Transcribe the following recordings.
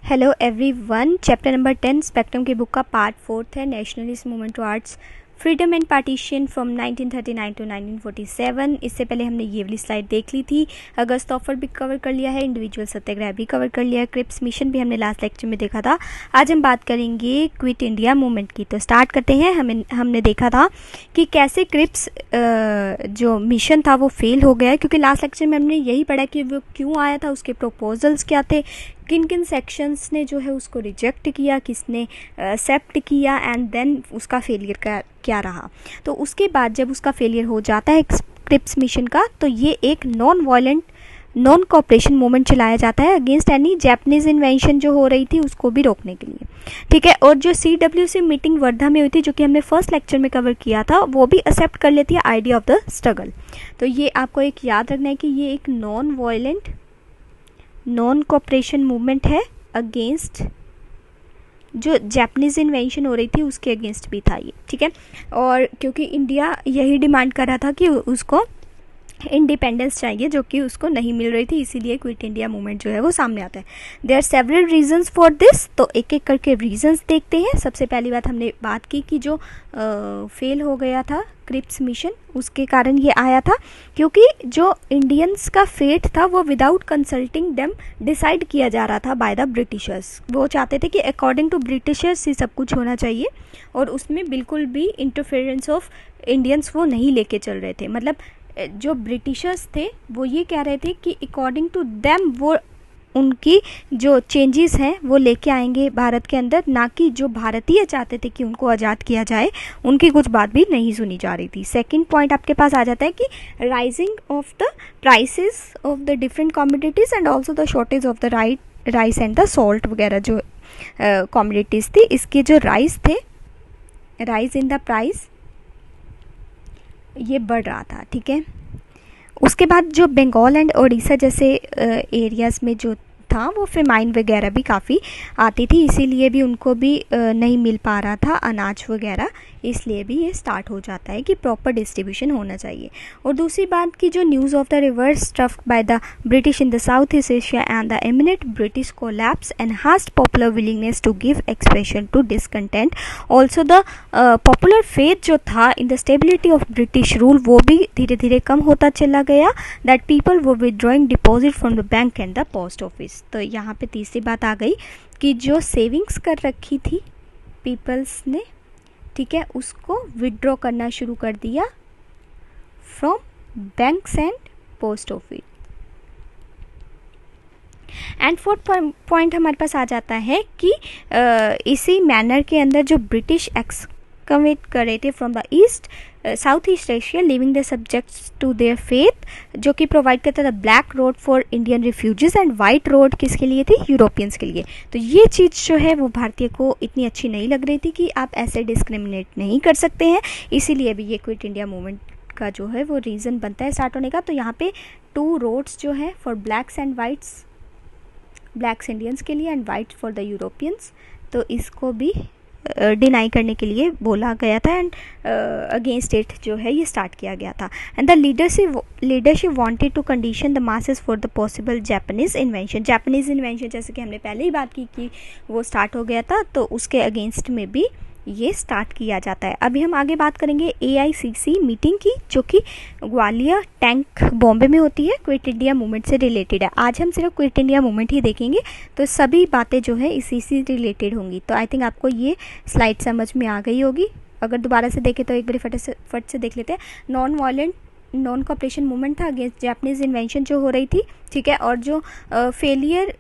Hello everyone. Chapter number 10 spectrum की book का part 4 है nationalist movement towards freedom and partition from 1939 to 1947। इससे पहले हमने ये वाली स्लाइड देख ली थी। अगस्त ऑफर भी कवर कर लिया है, इंडिविजुअल सत्याग्रह भी कवर कर लिया है, क्रिप्स मिशन भी हमने लास्ट लेक्चर में देखा था। आज हम बात करेंगे क्विट इंडिया मूवमेंट की। तो स्टार्ट करते हैं। हमने देखा था कि कैसे क्रिप्स जो मिशन था वो फेल हो गया, क्योंकि लास्ट लेक्चर में हमने यही पढ़ा कि वो क्यों आया था, उसके प्रपोजल्स क्या थे, किन किन सेक्शंस ने जो है उसको रिजेक्ट किया, किसने एक्सेप्ट किया, एंड देन उसका फेलियर क्या रहा। तो उसके बाद जब उसका फेलियर हो जाता है क्रिप्स मिशन का, तो ये एक non violent non cooperation movement चलाया जाता है अगेंस्ट एनी जैपनीज इन्वेंशन जो हो रही थी उसको भी रोकने के लिए। ठीक है। और जो CWC मीटिंग वर्धा में हुई थी, जो कि हमने फर्स्ट लेक्चर में कवर किया था, वो भी एक्सेप्ट कर लेती है आइडिया ऑफ द स्ट्रगल। तो ये आपको एक याद रखना है कि ये एक non violent non cooperation movement है अगेंस्ट जो जैपनीज इन्वेंशन हो रही थी उसके अगेंस्ट भी था ये। ठीक है। और क्योंकि इंडिया यही डिमांड कर रहा था कि उसको इंडिपेंडेंस चाहिए, जो कि उसको नहीं मिल रही थी, इसीलिए क्विट इंडिया मूवमेंट जो है वो सामने आता है। There are several reasons for this. तो एक एक करके रीजंस देखते हैं। सबसे पहली बात हमने बात की कि जो फेल हो गया था क्रिप्स मिशन, उसके कारण ये आया था क्योंकि जो इंडियंस का फेट था वो विदाउट कंसल्टिंग देम डिसाइड किया जा रहा था बाय द ब्रिटिशर्स। वो चाहते थे कि अकॉर्डिंग टू ब्रिटिशर्स ही सब कुछ होना चाहिए, और उसमें बिल्कुल भी इंटरफेरेंस ऑफ इंडियंस वो नहीं लेके चल रहे थे। मतलब जो ब्रिटिशर्स थे वो ये कह रहे थे कि अकॉर्डिंग टू देम वो उनकी जो चेंजेस हैं वो लेके आएंगे भारत के अंदर, ना कि जो भारतीय चाहते थे कि उनको आज़ाद किया जाए, उनकी कुछ बात भी नहीं सुनी जा रही थी। सेकंड पॉइंट आपके पास आ जाता है कि rising of the prices of the different commodities and also the shortage of the rice and the salt वगैरह जो कमोडिटीज़ थी, इसके जो राइस थे, राइज इन द प्राइस ये बढ़ रहा था। ठीक है। उसके बाद जो बंगाल एंड उड़ीसा जैसे एरियाज़ में जो था वो फेमाइन वगैरह भी काफ़ी आती थी, इसीलिए भी उनको भी नहीं मिल पा रहा था अनाज वगैरह, इसलिए भी ये स्टार्ट हो जाता है कि प्रॉपर डिस्ट्रीब्यूशन होना चाहिए। और दूसरी बात की जो news of the reverses suffered by the British in the South East Asia and the imminent British collapse enhanced popular willingness to give expression to discontent. Also the popular faith जो था in the stability of British rule वो भी धीरे धीरे कम होता चला गया, दैट पीपल वो withdrawing deposit from the bank and the post office. तो यहाँ पे तीसरी बात आ गई कि जो सेविंग्स कर रखी थी पीपल्स ने, ठीक है, उसको विड्रॉ करना शुरू कर दिया from banks and post office. And fourth point हमारे पास आ जाता है कि इसी मैनर के अंदर जो ब्रिटिश एक्सकवेट कर रहे थे from the East South East Asia leaving the subjects to their faith, जो कि प्रोवाइड करता था black road for Indian refugees and white road किसके लिए थी, यूरोपियंस के लिए। तो ये चीज़ जो है वो भारतीय को इतनी अच्छी नहीं लग रही थी कि आप ऐसे डिस्क्रिमिनेट नहीं कर सकते हैं, इसीलिए भी ये क्विट इंडिया मूवमेंट का जो है वो रीज़न बनता है स्टार्ट होने का। तो यहाँ पे 2 रोड्स जो है for blacks and whites, blacks Indians के लिए and white for the Europeans, तो इसको भी डिनाई करने के लिए बोला गया था एंड अगेंस्ट इट जो है ये स्टार्ट किया गया था। And the leadership wanted to condition the masses for the possible Japanese invention. Japanese invention जैसे कि हमने पहले ही बात की कि वो स्टार्ट हो गया था, तो उसके अगेंस्ट में भी ये स्टार्ट किया जाता है। अभी हम आगे बात करेंगे AICC मीटिंग की, जो कि ग्वालियर टैंक बॉम्बे में होती है, क्विट इंडिया मूवमेंट से रिलेटेड है। आज हम सिर्फ क्विट इंडिया मूवमेंट ही देखेंगे, तो सभी बातें जो है इसी से रिलेटेड होंगी। तो आई थिंक आपको ये स्लाइड समझ में आ गई होगी। अगर दोबारा से देखें तो एक बार फट से देख लेते हैं। Non violent non cooperation movement था अगेंस्ट जापानीज इन्वेंशन जो हो रही थी। ठीक है। और जो फेलियर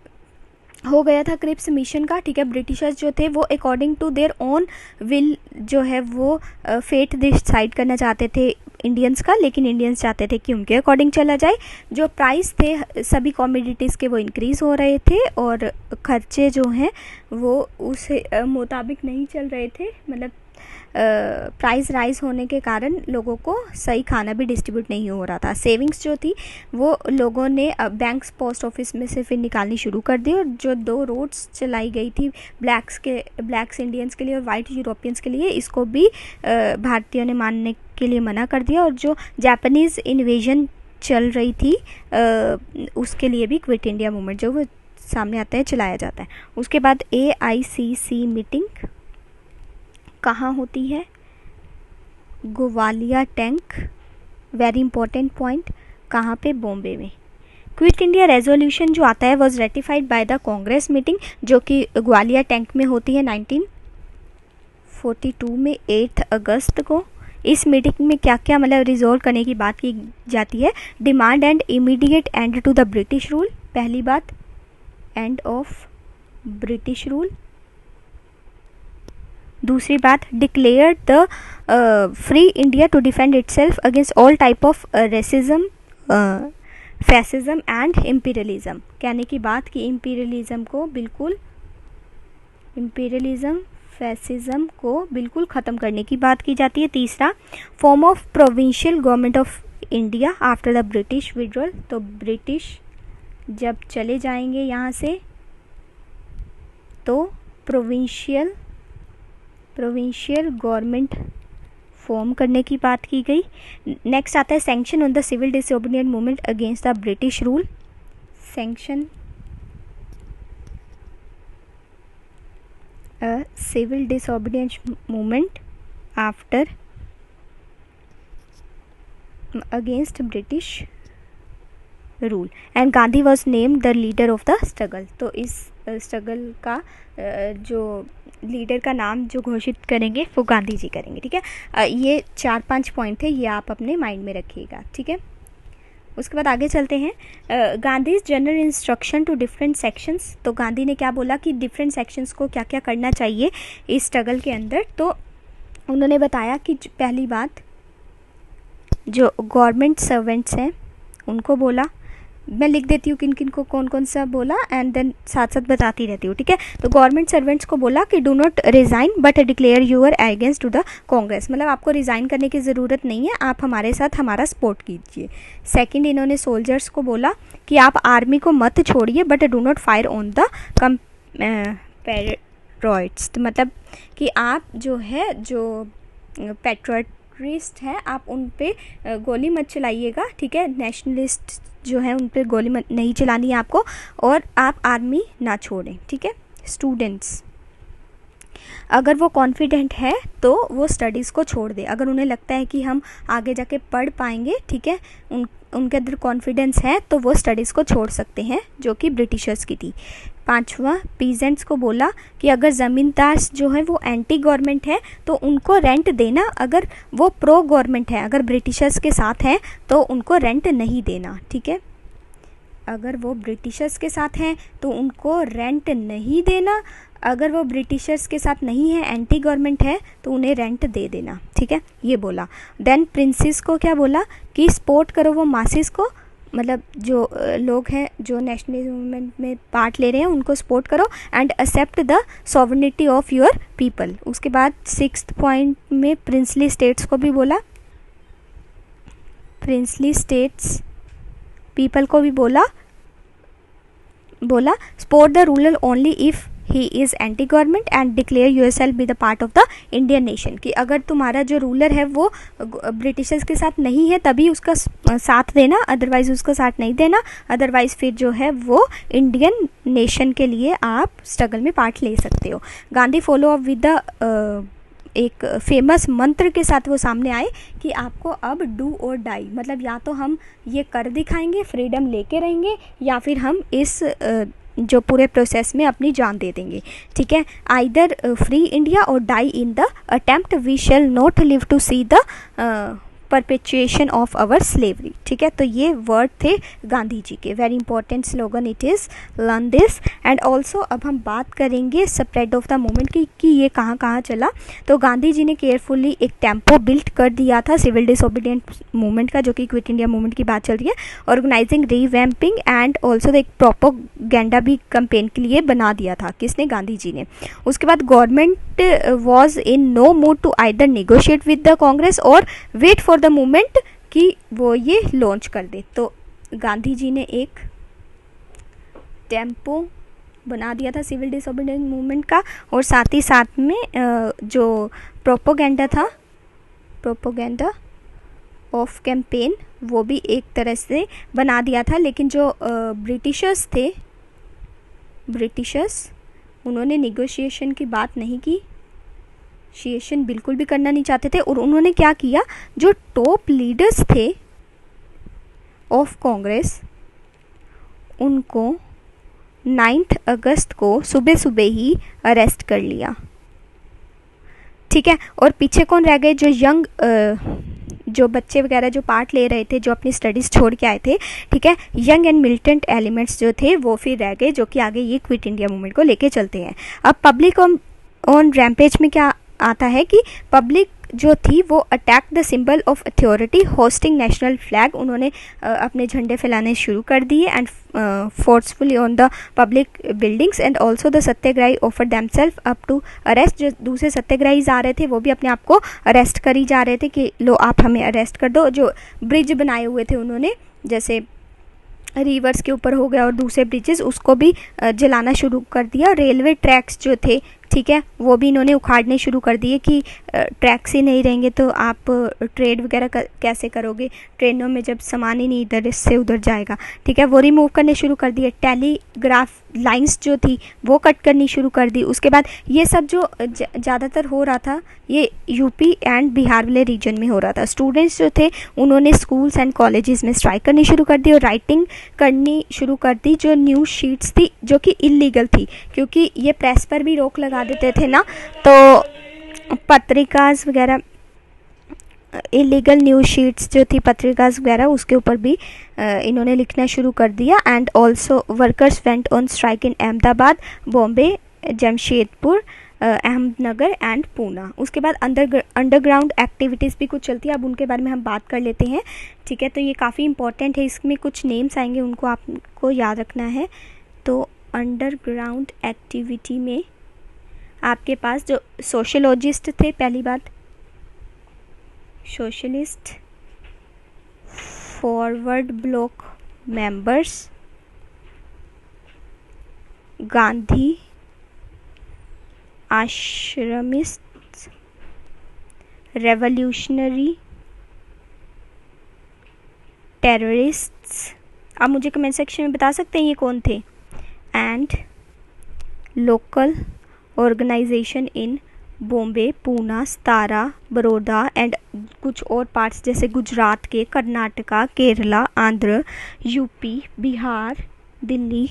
हो गया था क्रिप्स मिशन का, ठीक है, ब्रिटिशर्स जो थे वो according to their own will जो है वो फेट डिसाइड करना चाहते थे इंडियंस का, लेकिन इंडियंस चाहते थे कि उनके अकॉर्डिंग चला जाए। जो प्राइस थे सभी कमोडिटीज़ के वो इंक्रीज़ हो रहे थे और खर्चे जो हैं वो उस मुताबिक नहीं चल रहे थे। मतलब प्राइस राइज होने के कारण लोगों को सही खाना भी डिस्ट्रीब्यूट नहीं हो रहा था। सेविंग्स जो थी वो लोगों ने बैंक्स पोस्ट ऑफिस में से फिर निकालनी शुरू कर दी, और जो 2 रोड्स चलाई गई थी ब्लैक्स इंडियंस के लिए और वाइट यूरोपियंस के लिए, इसको भी भारतीयों ने मानने के लिए मना कर दिया। और जो जापानीज़ इन्वेजन चल रही थी उसके लिए भी क्विट इंडिया मूवमेंट जो वो सामने आता है, चलाया जाता है। उसके बाद AICC मीटिंग कहाँ होती है? Gwalior tank, very important point, कहाँ पे? बॉम्बे में। क्विट इंडिया रेजोल्यूशन जो आता है was ratified by the Congress meeting, जो कि ग्वालियर टैंक में होती है 1942 में 8 अगस्त को। इस मीटिंग में क्या क्या मतलब रिजोल्व करने की बात की जाती है? Demand and immediate end to the British rule, पहली बात, एंड ऑफ ब्रिटिश रूल। दूसरी बात, declare the free India to defend itself against all type of racism, fascism and imperialism. कहने की बात कि इम्पीरियलिज्म फैसिज्म को बिल्कुल ख़त्म करने की बात की जाती है। तीसरा, form of provincial government of India after the British withdrawal, तो ब्रिटिश जब चले जाएंगे यहाँ से तो प्रोविंशियल गवर्नमेंट फॉर्म करने की बात की गई। नेक्स्ट आता है sanction on the civil disobedient movement against the British rule, sanction a civil disobedience movement after against British rule and Gandhi was named the leader of the struggle। तो इस struggle का जो लीडर का नाम जो घोषित करेंगे वो गांधी जी करेंगे। ठीक है, ये 4-5 पॉइंट थे, ये आप अपने माइंड में रखिएगा। ठीक है, उसके बाद आगे चलते हैं। Gandhi general instruction to different sections, तो गांधी ने क्या बोला कि डिफरेंट सेक्शंस को क्या क्या करना चाहिए इस स्ट्रगल के अंदर। तो उन्होंने बताया कि पहली बात, जो गवर्नमेंट सर्वेंट्स हैं उनको बोला, मैं लिख देती हूँ किन किन को कौन कौन सा बोला एंड देन साथ साथ बताती रहती हूँ। ठीक है, तो गवर्नमेंट सर्वेंट्स को बोला कि do not resign but declare your against to the Congress, मतलब आपको रिज़ाइन करने की ज़रूरत नहीं है, आप हमारे साथ हमारा सपोर्ट कीजिए। सेकंड, इन्होंने सोल्जर्स को बोला कि आप आर्मी को मत छोड़िए but do not fire on the patriots, मतलब कि आप जो पैट्रियटिस्ट हैं आप उन पे गोली मत चलाइएगा। ठीक है, नेशनलिस्ट जो है उन पे गोली मत नहीं चलानी है आपको, और आप आर्मी ना छोड़ें। ठीक है, स्टूडेंट्स अगर वो कॉन्फिडेंट है तो वो स्टडीज़ को छोड़ दे, अगर उन्हें लगता है कि हम आगे जाके पढ़ पाएंगे, ठीक है, उनके अंदर कॉन्फिडेंस है तो वो स्टडीज़ को छोड़ सकते हैं, जो कि ब्रिटिशर्स की थी। पांचवा, पीजेंट्स को बोला कि अगर ज़मींदार जो है वो एंटी गवर्नमेंट है तो उनको रेंट देना, अगर वो प्रो गवर्नमेंट है, अगर ब्रिटिशर्स के साथ हैं तो उनको रेंट नहीं देना। ठीक है, अगर वो ब्रिटिशर्स के साथ हैं तो उनको रेंट नहीं देना, अगर वो ब्रिटिशर्स के साथ नहीं है, एंटी गवर्नमेंट है, तो उन्हें रेंट दे देना। ठीक है, ये बोला। देन प्रिंसेस को क्या बोला कि सपोर्ट करो वो मासेस को, मतलब जो लोग हैं जो नेशनलिज्म मूवमेंट में पार्ट ले रहे हैं उनको सपोर्ट करो, and accept the sovereignty of your people. उसके बाद 6th पॉइंट में प्रिंसली स्टेट्स को भी बोला, प्रिंसली स्टेट्स पीपल को भी बोला support the ruler only if he is anti government and declare yourself be the part of the Indian nation, कि अगर तुम्हारा जो रूलर है वो ब्रिटिशर्स के साथ नहीं है तभी उसका साथ देना, अदरवाइज उसका साथ नहीं देना, अदरवाइज फिर जो है वो इंडियन नेशन के लिए आप स्ट्रगल में पार्ट ले सकते हो। Gandhi follow up with the एक फेमस मंत्र के साथ वो सामने आए कि आपको अब डू और डाई, मतलब या तो हम ये कर दिखाएंगे, फ्रीडम लेके रहेंगे, या फिर हम इस जो पूरे प्रोसेस में अपनी जान दे देंगे। ठीक है, आइदर फ्री इंडिया और die in the attempt, we shall not live to see the perpetuation of our slavery. ठीक है, तो ये वर्ड थे गांधी जी के, very important slogan, it is learn this. And also अब हम बात करेंगे स्प्रेड ऑफ द मूवमेंट की कि ये कहाँ कहाँ चला। तो गांधी जी ने केयरफुली एक टेम्पो बिल्ट कर दिया था सिविल डिसोबीडिएंट मूवमेंट का, जो कि क्विट इंडिया मूवमेंट की बात चल रही है, ऑर्गेनाइजिंग रिवैम्पिंग एंड ऑल्सो एक प्रोपेगेंडा भी कैंपेन के लिए बना दिया था, किसने? गांधी जी ने। उसके बाद government was in no mood to either negotiate with the Congress और वेट फॉर द मूवमेंट कि वो ये लॉन्च कर दे। तो गांधी जी ने एक टेम्पो बना दिया था सिविल डिसोबीडिएंट मूवमेंट का, और साथ ही साथ में जो प्रोपेगेंडा था, प्रोपेगेंडा ऑफ कैंपेन, वो भी एक तरह से बना दिया था। लेकिन जो ब्रिटिशर्स थे ब्रिटिशर्स, उन्होंने निगोशिएशन की बात नहीं की, निगोशिएशन बिल्कुल भी करना नहीं चाहते थे। और उन्होंने क्या किया, जो टॉप लीडर्स थे ऑफ कांग्रेस, उनको 9 अगस्त को सुबह सुबह ही अरेस्ट कर लिया। ठीक है, और पीछे कौन रह गए, जो यंग जो बच्चे वगैरह जो पार्ट ले रहे थे, जो अपनी स्टडीज़ छोड़ के आए थे, ठीक है, यंग एंड मिलिटेंट एलिमेंट्स जो थे वो फिर रह गए, जो कि आगे ये क्विट इंडिया मूवमेंट को लेके चलते हैं। अब पब्लिक ऑन रैम्पेज में क्या आता है कि पब्लिक जो थी वो attack the symbol of authority hoisting national flag, उन्होंने अपने झंडे फैलाने शुरू कर दिए and forcefully on the public buildings and also the satyagrahi offer themselves up to arrest. जो दूसरे सत्याग्रही आ रहे थे वो भी अपने आप को अरेस्ट करी जा रहे थे कि लो आप हमें अरेस्ट कर दो। जो ब्रिज बनाए हुए थे उन्होंने, जैसे रिवर्स के ऊपर हो गया और दूसरे ब्रिजेस, उसको भी जलाना शुरू कर दिया। रेलवे ट्रैक्स जो थे, ठीक है, वो भी इन्होंने उखाड़ने शुरू कर दिए कि ट्रैक्स ही नहीं रहेंगे तो आप ट्रेड वगैरह कैसे करोगे, ट्रेनों में जब सामान ही नहीं इधर से उधर जाएगा, ठीक है, वो रिमूव करने शुरू कर दिए। टेलीग्राफ लाइंस जो थी वो कट करनी शुरू कर दी। उसके बाद ये सब जो ज़्यादातर हो रहा था ये यूपी एंड बिहार वाले रीजन में हो रहा था। स्टूडेंट्स जो थे उन्होंने स्कूल्स एंड कॉलेजेस में स्ट्राइक करनी शुरू कर दी और राइटिंग करनी शुरू कर दी, जो न्यूज़ शीट्स थी जो कि इलीगल थी, क्योंकि ये प्रेस पर भी रोक लगा देते थे ना, तो पत्रिकाज वगैरह, इलीगल न्यूज़ शीट्स जो थी पत्रिकाज वगैरह, उसके ऊपर भी इन्होंने लिखना शुरू कर दिया। And also workers went on strike in Ahmedabad, Bombay, Jamshedpur, Ahmednagar and Poona. उसके बाद अंडरग्राउंड एक्टिविटीज़ भी कुछ चलती है, अब उनके बारे में हम बात कर लेते हैं। ठीक है, तो ये काफ़ी इंपॉर्टेंट है, इसमें कुछ नेम्स आएंगे उनको आपको याद रखना है। तो अंडरग्राउंड एक्टिविटी में आपके पास जो सोशलॉजिस्ट थे, पहली बात socialist, forward bloc members, Gandhi ashramist, revolutionary, terrorists, आप मुझे कमेंट सेक्शन में बता सकते हैं ये कौन थे, and local organisation in Bombay, Poona, Satara, Baroda and कुछ और पार्ट्स जैसे गुजरात के, कर्नाटका, केरला, आंध्र, यूपी, बिहार, दिल्ली।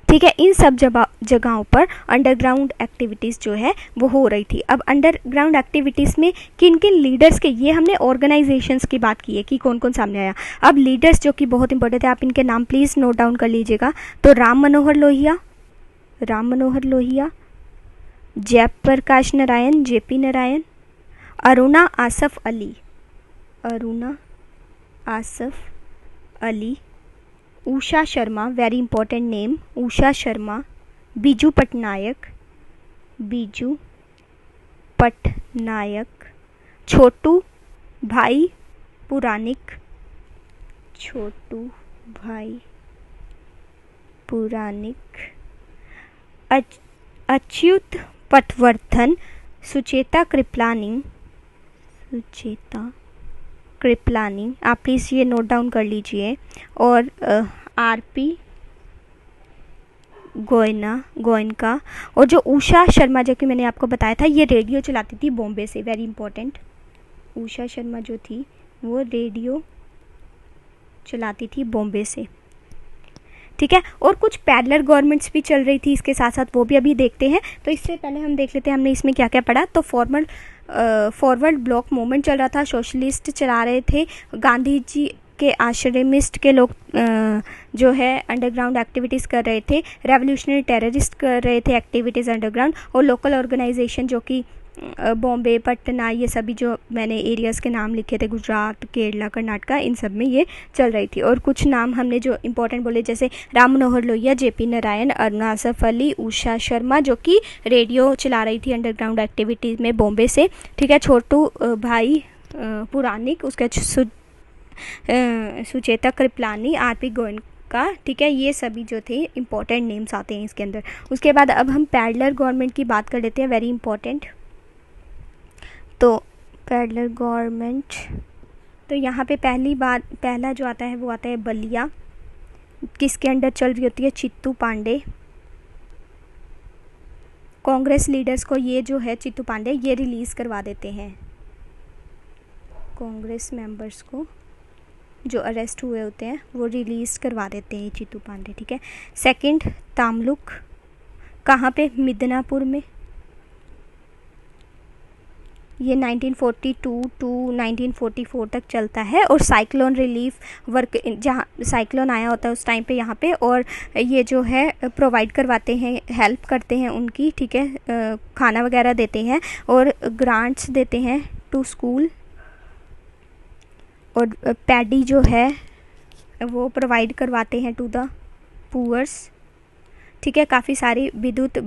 ठीक है, इन सब जगहों पर अंडरग्राउंड एक्टिविटीज़ जो है वो हो रही थी। अब अंडरग्राउंड एक्टिविटीज़ में किन किन लीडर्स के, ये हमने ऑर्गेनाइजेशंस की बात की है कि कौन कौन सामने आया। अब लीडर्स जो कि बहुत इंपॉर्टेंट है, आप इनके नाम प्लीज़ नोट डाउन कर लीजिएगा। तो Ram Manohar Lohia, Jayaprakash Narayan, JP Narayan, Aruna Asaf Ali, Usha Sharma, very important name, Usha Sharma, Biju Patnaik, छोटू भाई पुरानिक, अच्युत पटवर्धन, सुचेता कृपलानी, आप प्लीज़ ये नोट डाउन कर लीजिए। और आरपी गोयनका। और जो उषा शर्मा, जो कि मैंने आपको बताया था, ये रेडियो चलाती थी बॉम्बे से, वेरी इंपॉर्टेंट। उषा शर्मा जो थी वो रेडियो चलाती थी बॉम्बे से। ठीक है, और कुछ पैरेलल गवर्नमेंट्स भी चल रही थी इसके साथ साथ, वो भी अभी देखते हैं। तो इससे पहले हम देख लेते हैं हमने इसमें क्या क्या पढ़ा। तो फॉरवर्ड ब्लॉक मूवमेंट चल रहा था, सोशलिस्ट चला रहे थे, गांधी जी के आश्रमिस्ट के लोग जो है अंडरग्राउंड एक्टिविटीज़ कर रहे थे, रेवोल्यूशनरी टेररिस्ट कर रहे थे एक्टिविटीज़ अंडरग्राउंड, और लोकल ऑर्गेनाइजेशन जो कि बॉम्बे, पटना, ये सभी जो मैंने एरियाज़ के नाम लिखे थे, गुजरात, केरला, कर्नाटका, इन सब में ये चल रही थी। और कुछ नाम हमने जो इंपॉर्टेंट बोले, जैसे राम मनोहर लोहिया, जेपी नारायण, अरुणा आसफ अली, उषा शर्मा जो कि रेडियो चला रही थी अंडरग्राउंड एक्टिविटीज़ में बॉम्बे से। ठीक है, छोटू भाई पुरानिक, उसका सुचेता कृपलानी, आरपी गोयनका। ठीक है, ये सभी जो थे इंपॉर्टेंट नेम्स आते हैं इसके अंदर। उसके बाद अब हम पैरेलल गवर्नमेंट की बात कर लेते हैं, वेरी इंपॉर्टेंट। तो पैरेलल गवर्नमेंट, तो यहाँ पे पहला जो आता है वो आता है बलिया, किसके अंडर चल रही होती है? चित्तू पांडे। कांग्रेस लीडर्स को ये जो है चित्तू पांडे ये रिलीज़ करवा देते हैं, कांग्रेस मेंबर्स को जो अरेस्ट हुए होते हैं वो रिलीज़ करवा देते हैं चित्तू पांडे, ठीक है। सेकंड, तामलुक कहाँ पे? मिदनापुर में। ये 1942 टू 1944 तक चलता है और साइक्लोन रिलीफ वर्क, जहाँ साइक्लोन आया होता है उस टाइम पे यहाँ पे, और ये जो है प्रोवाइड करवाते हैं, हेल्प करते हैं उनकी, ठीक है, खाना वगैरह देते हैं और ग्रांट्स देते हैं टू स्कूल, और पैडी जो है वो प्रोवाइड करवाते हैं टू द पुअर्स, ठीक है। काफ़ी सारी विद्युत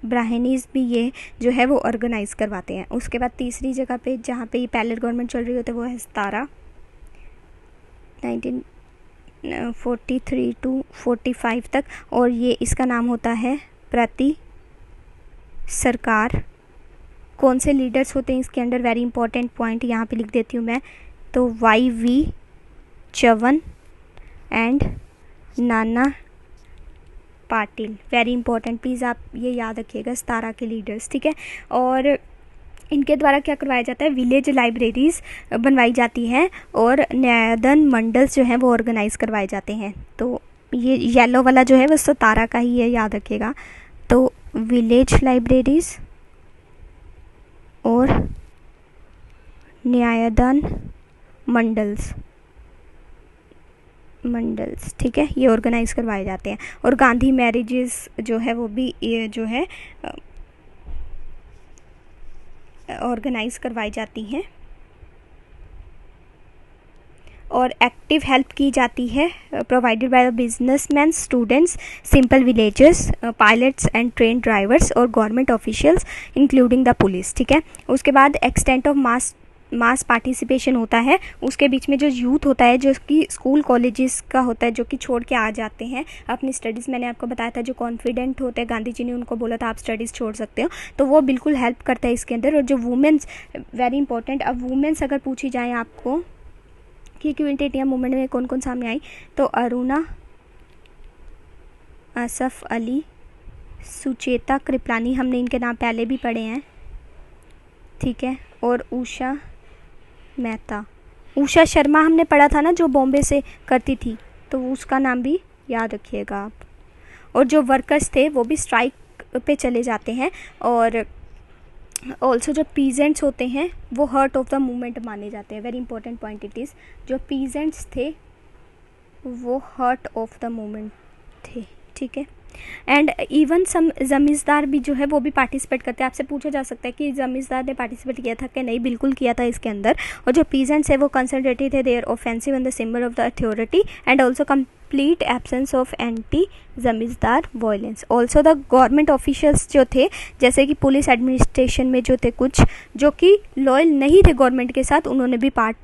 ब्राह्मणीज भी ये जो है वो ऑर्गेनाइज करवाते हैं। उसके बाद तीसरी जगह पे जहाँ पे ये पैलेट गवर्नमेंट चल रही होती है वो है सतारा, 1943 टू 45 तक, और ये इसका नाम होता है प्रति सरकार। कौन से लीडर्स होते हैं इसके अंडर? वेरी इंपॉर्टेंट पॉइंट यहाँ पे लिख देती हूँ मैं, तो YV Chyavan and Nana Patil. Very important, please आप ये याद रखिएगा, 17 के लीडर्स, ठीक है। और इनके द्वारा क्या करवाया जाता है? विलेज लाइब्रेरीज बनवाई जाती हैं और न्यायाधन मंडल्स जो हैं वो ऑर्गेनाइज करवाए जाते हैं। तो ये येलो वाला जो है वो 17 का ही है, याद रखिएगा। तो विलेज लाइब्रेरीज और न्यायाधन मंडल्स, ठीक है, ये ऑर्गेनाइज करवाए जाते हैं। और गांधी मैरिजेस जो है वो भी ये जो है ऑर्गेनाइज करवाई जाती हैं और एक्टिव हेल्प की जाती है, provided by businessman, students, simple villagers, pilots and train drivers और government officials including the police, ठीक है। उसके बाद एक्सटेंट ऑफ मास पार्टिसिपेशन होता है, उसके बीच में जो यूथ होता है जो कि स्कूल कॉलेजेस का होता है, जो कि छोड़ के आ जाते हैं अपनी स्टडीज़। मैंने आपको बताया था जो कॉन्फिडेंट होते हैं, गांधी जी ने उनको बोला था आप स्टडीज़ छोड़ सकते हो, तो वो बिल्कुल हेल्प करता है इसके अंदर। और जो वुमेंस, वेरी इंपॉर्टेंट, अब वुमेंस अगर पूछी जाए आपको कि क्विट इंडिया मूवमेंट में कौन कौन सामने आई, तो अरुणा, असफ अली, सुचेता कृपलानी, हमने इनके नाम पहले भी पढ़े हैं, ठीक है। और उषा मेहता, उषा शर्मा हमने पढ़ा था ना जो बॉम्बे से करती थी, तो उसका नाम भी याद रखिएगा आप। और जो वर्कर्स थे वो भी स्ट्राइक पे चले जाते हैं। और ऑल्सो जो पीजेंट्स होते हैं वो हर्ट ऑफ द मूवमेंट माने जाते हैं। Very important point it is, जो पीजेंट्स थे वो हर्ट ऑफ द मूवमेंट थे, ठीक है। एंड इवन सम जमींदार भी जो है वो भी पार्टिसिपेट करते हैं। आपसे पूछा जा सकता है कि जमींदार ने पार्टिसिपेट किया था कि नहीं, बिल्कुल किया था इसके अंदर। और जो पीजेंट्स है वो कंसंट्रेटेड थे, their offensive in the symbol of the authority and also complete absence of anti zamindar violence. Also the government officials जो थे, जैसे कि पुलिस एडमिनिस्ट्रेशन में जो थे कुछ जो कि लॉयल नहीं थे गवर्नमेंट के साथ, उन्होंने भी पार्ट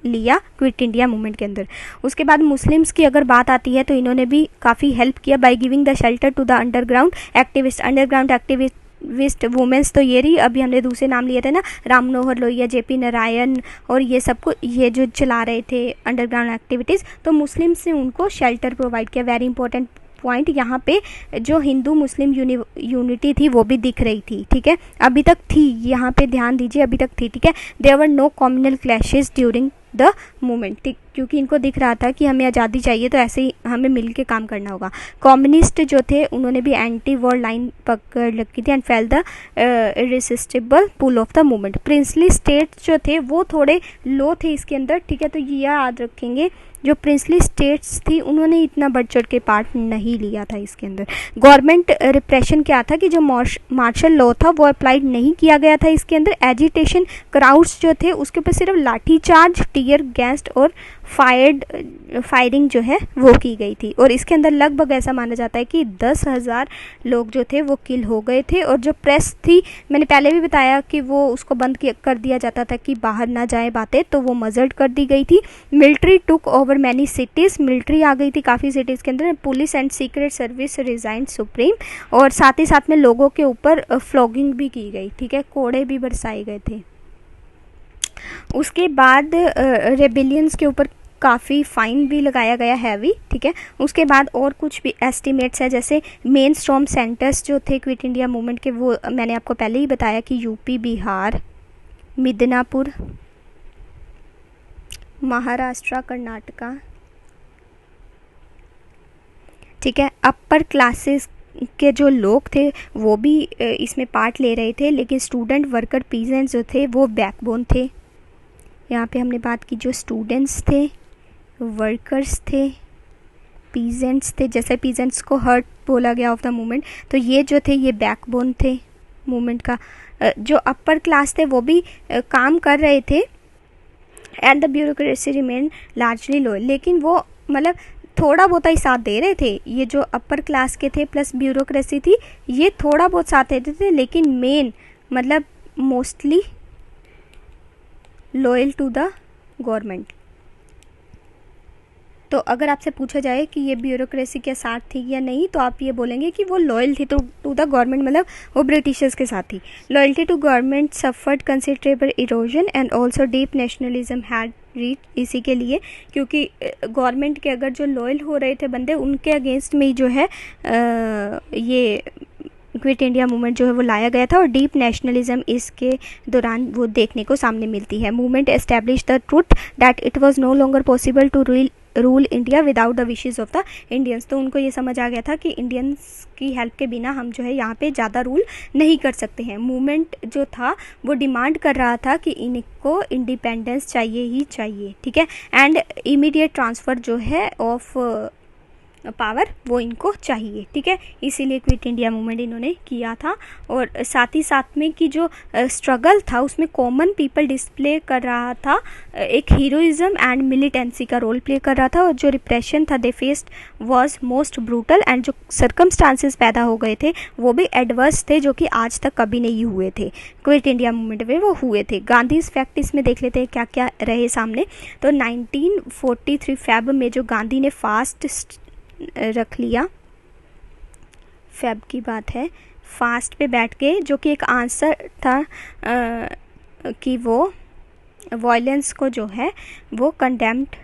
लिया क्विट इंडिया मूवमेंट के अंदर। उसके बाद मुस्लिम्स की अगर बात आती है तो इन्होंने भी काफ़ी हेल्प किया by giving the shelter to the underground activist womens. तो ये रही, अभी हमने दूसरे नाम लिए थे ना, राम मनोहर लोहिया, JP नारायण, और ये सबको ये जो चला रहे थे अंडरग्राउंड एक्टिविटीज़, तो मुस्लिम्स ने उनको शेल्टर प्रोवाइड किया। वेरी इंपॉर्टेंट पॉइंट, यहाँ पे जो हिंदू मुस्लिम यूनिटी थी वो भी दिख रही थी, ठीक है, अभी तक थी, यहाँ पे ध्यान दीजिए, अभी तक थी, ठीक है। There were no communal clashes during the movement, ठीक, क्योंकि इनको दिख रहा था कि हमें आज़ादी चाहिए तो ऐसे ही हमें मिल के काम करना होगा। कम्युनिस्ट जो थे उन्होंने भी एंटी वॉर लाइन पकड़ रखी थी and fell the irresistible pull of the movement. Princely states जो थे वो थोड़े लो थे इसके अंदर, ठीक है, तो ये याद रखेंगे, जो प्रिंसली स्टेट्स थी उन्होंने इतना बढ़ चढ़ के पार्ट नहीं लिया था इसके अंदर। गवर्नमेंट रिप्रेशन क्या था कि जो मार्शल लॉ था वो अप्लाइड नहीं किया गया था इसके अंदर। एजिटेशन क्राउड्स जो थे उसके ऊपर सिर्फ लाठीचार्ज, टीयर गैस और फायरिंग जो है वो की गई थी। और इसके अंदर लगभग ऐसा माना जाता है कि 10,000 लोग जो थे वो किल हो गए थे। और जो प्रेस थी, मैंने पहले भी बताया कि वो उसको बंद कर दिया जाता था कि बाहर ना जाए बातें, तो वो मजर्ड कर दी गई थी। Military took over many cities, military आ गई थी काफ़ी सिटीज़ के अंदर। Police and secret service reigned supreme, और साथ ही साथ में लोगों के ऊपर फ्लॉगिंग भी की गई, ठीक है, कोड़े भी बरसाए गए थे। उसके बाद रेबिलियंस के ऊपर काफ़ी फाइन भी लगाया गया हैवी, ठीक है। उसके बाद और कुछ भी एस्टिमेट्स है, जैसे मेन स्ट्रॉम सेंटर्स जो थे क्विट इंडिया मूवमेंट के, वो मैंने आपको पहले ही बताया कि यूपी, बिहार, मिदनापुर, महाराष्ट्र, कर्नाटका, ठीक है। अपर क्लासेस के जो लोग थे वो भी इसमें पार्ट ले रहे थे, लेकिन स्टूडेंट, वर्कर, पीजेंट्स जो थे वो बैकबोन थे। यहाँ पे हमने बात की जो स्टूडेंट्स थे, वर्कर्स थे, पीजेंट्स थे। जैसे पीजेंट्स को हर्ट बोला गया ऑफ द मूवमेंट, तो ये जो थे ये बैकबोन थे मूवमेंट का। जो अपर क्लास थे वो भी काम कर रहे थे, and the bureaucracy remain largely loyal, लेकिन वो मतलब थोड़ा बहुत ही साथ दे रहे थे। ये जो अपर क्लास के थे प्लस ब्यूरोक्रेसी थी, ये थोड़ा बहुत साथ देते थे, लेकिन मेन मतलब mostly loyal to the government. तो अगर आपसे पूछा जाए कि ये ब्यूरोक्रेसी के साथ थी या नहीं, तो आप ये बोलेंगे कि वो लॉयल थी टू द गवर्नमेंट, मतलब वो ब्रिटिशर्स के साथ थी। Loyalty to government suffered considerable erosion and also deep nationalism had reached, इसी के लिए क्योंकि गवर्नमेंट के अगर जो लॉयल हो रहे थे बंदे, उनके अगेंस्ट में जो है ये क्विट इंडिया मूवमेंट जो है वो लाया गया था, और डीप नेशनलिज्म इसके दौरान वो देखने को सामने मिलती है। Movement establish the truth that it was no longer possible to rule India without the wishes of the Indians. तो उनको ये समझ आ गया था कि इंडियंस की हेल्प के बिना हम जो है यहाँ पे ज़्यादा रूल नहीं कर सकते हैं। मूवमेंट जो था वो डिमांड कर रहा था कि इनको इंडिपेंडेंस चाहिए ही चाहिए, ठीक है, एंड इमीडिएट ट्रांसफ़र जो है ऑफ पावर वो इनको चाहिए, ठीक है। इसीलिए क्विट इंडिया मूवमेंट इन्होंने किया था। और साथ ही साथ में कि जो स्ट्रगल था उसमें कॉमन पीपल डिस्प्ले कर रहा था, एक हीरोइज्म एंड मिलिटेंसी का रोल प्ले कर रहा था, और जो रिप्रेशन था दे faced was most brutal, and जो सर्कमस्टांसेस पैदा हो गए थे वो भी एडवर्स थे, जो कि आज तक कभी नहीं हुए थे क्विट इंडिया मूवमेंट में वो हुए थे। गांधीज फैक्ट इसमें देख लेते हैं क्या क्या रहे सामने। तो 1943 फेब में जो गांधी ने फास्ट रख लिया, फेब की बात है, फास्ट पे बैठ के, जो कि एक आंसर था कि वो वायलेंस को जो है वो कंडेम्ड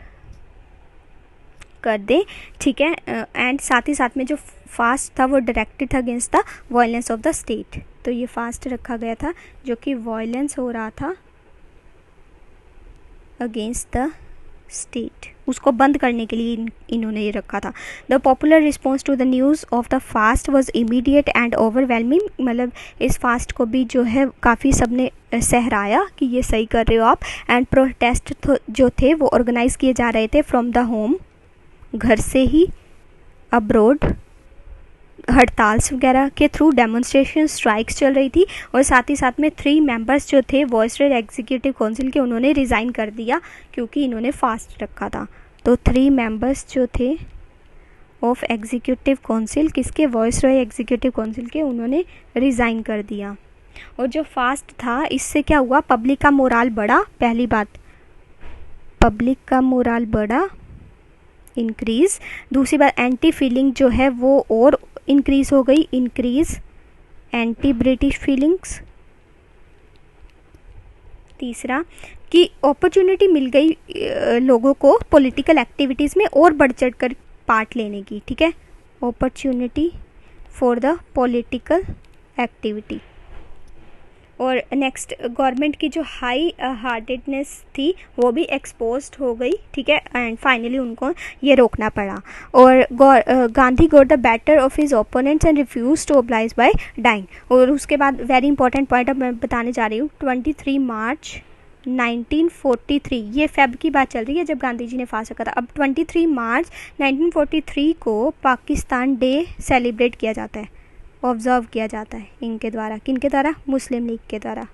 कर दे, ठीक है। एंड साथ ही साथ में जो फास्ट था वो डायरेक्टेड था against the violence of the state. तो ये फास्ट रखा गया था जो कि वायलेंस हो रहा था अगेंस्ट द स्टेट, उसको बंद करने के लिए इन्होंने ये रखा था। The popular response to the news of the fast was immediate and overwhelming, मतलब इस फास्ट को भी जो है काफ़ी सबने सहराया कि ये सही कर रहे हो आप। एंड प्रोटेस्ट जो थे वो ऑर्गेनाइज किए जा रहे थे फ्रॉम द होम, घर से ही, अब्रोड, हड़ताल्स वगैरह के थ्रू, डेमोन्स्ट्रेशन, स्ट्राइक्स चल रही थी। और साथ ही साथ में 3 मेंबर्स जो थे वॉइसरॉय एग्जीक्यूटिव काउंसिल के, उन्होंने रिज़ाइन कर दिया क्योंकि इन्होंने फास्ट रखा था। तो 3 मेंबर्स जो थे ऑफ एग्जीक्यूटिव काउंसिल, किसके, वॉइसरॉय एग्जीक्यूटिव काउंसिल के, उन्होंने रिज़ाइन कर दिया। और जो फास्ट था इससे क्या हुआ, पब्लिक का मोराल बढ़ा, पहली बात पब्लिक का मोराल बढ़ा, इंक्रीज़। दूसरी बात एंटी फीलिंग जो है वो और इंक्रीज़ हो गई, इंक्रीज़ एंटी ब्रिटिश फीलिंग्स। तीसरा कि अपॉर्चुनिटी मिल गई लोगों को पॉलिटिकल एक्टिविटीज़ में और बढ़ चढ़ कर पार्ट लेने की, ठीक है, opportunity for the political activity. और नेक्स्ट, गवर्नमेंट की जो हाई हार्टेडनेस थी वो भी एक्सपोज्ड हो गई, ठीक है, एंड फाइनली उनको ये रोकना पड़ा। और Gandhi got the better of his opponents and refuse to oblige by dying. और उसके बाद वेरी इंपॉर्टेंट पॉइंट अब मैं बताने जा रही हूँ, 23 मार्च 1943, ये फेब की बात चल रही है जब गांधी जी ने फास्ट रखा था। अब 23 मार्च 1943 को पाकिस्तान डे सेलिब्रेट किया जाता है, ऑब्ज़र्व किया जाता है इनके द्वारा, किनके द्वारा, मुस्लिम लीग के द्वारा।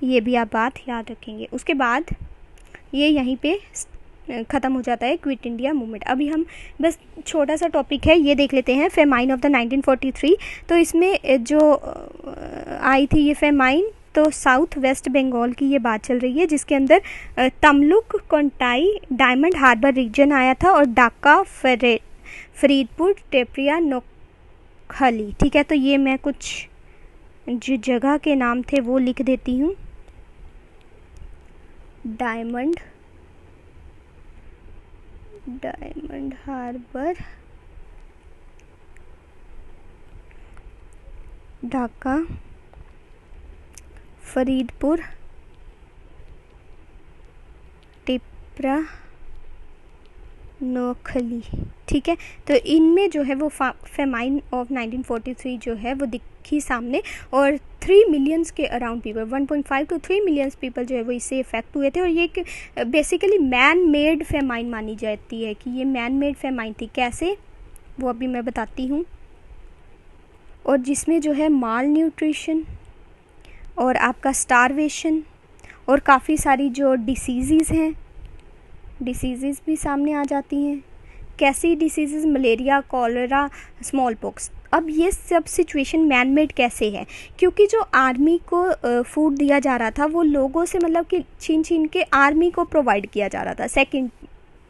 ये भी आप बात याद रखेंगे। उसके बाद ये यहीं पे ख़त्म हो जाता है क्विट इंडिया मूवमेंट। अभी हम बस छोटा सा टॉपिक है ये देख लेते हैं, फेमाइन ऑफ द 1943। तो इसमें जो आई थी ये फेमाइन, तो साउथ वेस्ट बंगाल की ये बात चल रही है, जिसके अंदर तमलुक, कोंटाई, डायमंड हार्बर रीजन आया था, और ढाका, फरीदपुर, टेपरिया, नोखली, ठीक है। तो ये मैं कुछ जो जगह के नाम थे वो लिख देती हूँ। Diamond Diamond Harbour, Dhaka, Faridpur, Tippera, Noakhali. ठीक है, तो इनमें जो है वो फेमाइन ऑफ 1943 जो है वो दिखी सामने, और 3 मिलियंस के around people, 1.5 to 3 millions people जो है वो इससे इफेक्ट हुए थे। और ये एक बेसिकली मैन मेड फेमाइन मानी जाती है कि ये मैन मेड फेमाइन थी। कैसे, वो अभी मैं बताती हूँ। और जिसमें जो है माल न्यूट्रिशन और आपका स्टारवेशन और काफ़ी सारी जो डिसीज़ हैं, डिसीज़ भी सामने आ जाती हैं। कैसी disease? Malaria, cholera, small pox. अब ये सब सिचुएशन मैन मेड कैसे है? क्योंकि जो आर्मी को फूड दिया जा रहा था वो लोगों से मतलब कि छीन छीन के आर्मी को प्रोवाइड किया जा रहा था। सेकंड,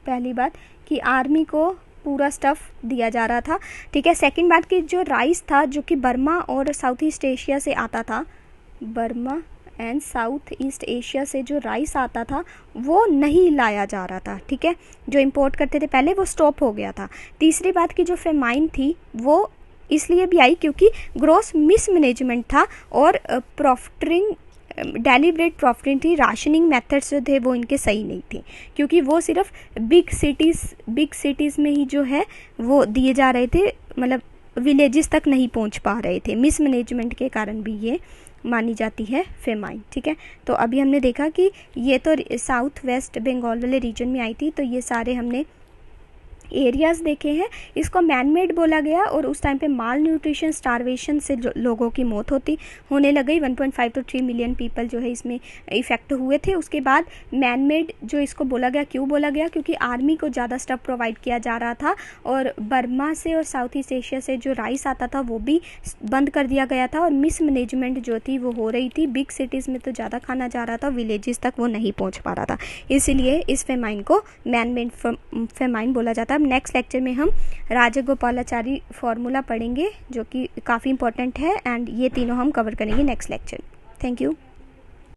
पहली बात कि आर्मी को पूरा स्टफ़ दिया जा रहा था। ठीक है। सेकंड बात कि जो राइस था जो कि बर्मा और साउथ ईस्ट एशिया से आता था, Burma and south East Asia से जो राइस आता था वो नहीं लाया जा रहा था। ठीक है, जो इंपोर्ट करते थे पहले वो स्टॉप हो गया था। तीसरी बात की जो फेमाइन थी वो इसलिए भी आई क्योंकि ग्रॉस मिसमैनेजमेंट था और प्रॉफिटिंग, डेलिब्रेट प्रॉफिटिंग थी। राशनिंग मेथड्स जो थे वो इनके सही नहीं थे, क्योंकि वो सिर्फ बिग सिटीज़ में ही जो है वो दिए जा रहे थे, मतलब विलेजेस तक नहीं पहुंच पा रहे थे। मिसमैनेजमेंट के कारण भी ये मानी जाती है फेमाइन। ठीक है, तो अभी हमने देखा कि ये तो साउथ वेस्ट बंगाल वाले रीजन में आई थी, तो ये सारे हमने एरियाज़ देखे हैं। इसको मैनमेड बोला गया और उस टाइम पे माल न्यूट्रिशन, स्टारवेशन से लोगों की मौत होने लग गई। 1.5 to 3 मिलियन पीपल जो है इसमें इफ़ेक्ट हुए थे। उसके बाद मैनमेड जो इसको बोला गया, क्यों बोला गया? क्योंकि आर्मी को ज़्यादा स्टफ प्रोवाइड किया जा रहा था और बर्मा से और साउथ ईस्ट एशिया से जो राइस आता था वो भी बंद कर दिया गया था और मिसमैनेजमेंट जो थी वो हो रही थी। बिग सिटीज़ में तो ज़्यादा खाना जा रहा था, विलेजेस तक वो नहीं पहुँच पा रहा था, इसीलिए इस फेमाइन को मैनमेड फेमाइन बोला जाता है। नेक्स्ट लेक्चर में हम राजगोपालाचारी फार्मूला पढ़ेंगे जो कि काफ़ी इंपॉर्टेंट है, एंड ये तीनों हम कवर करेंगे नेक्स्ट लेक्चर। Thank you.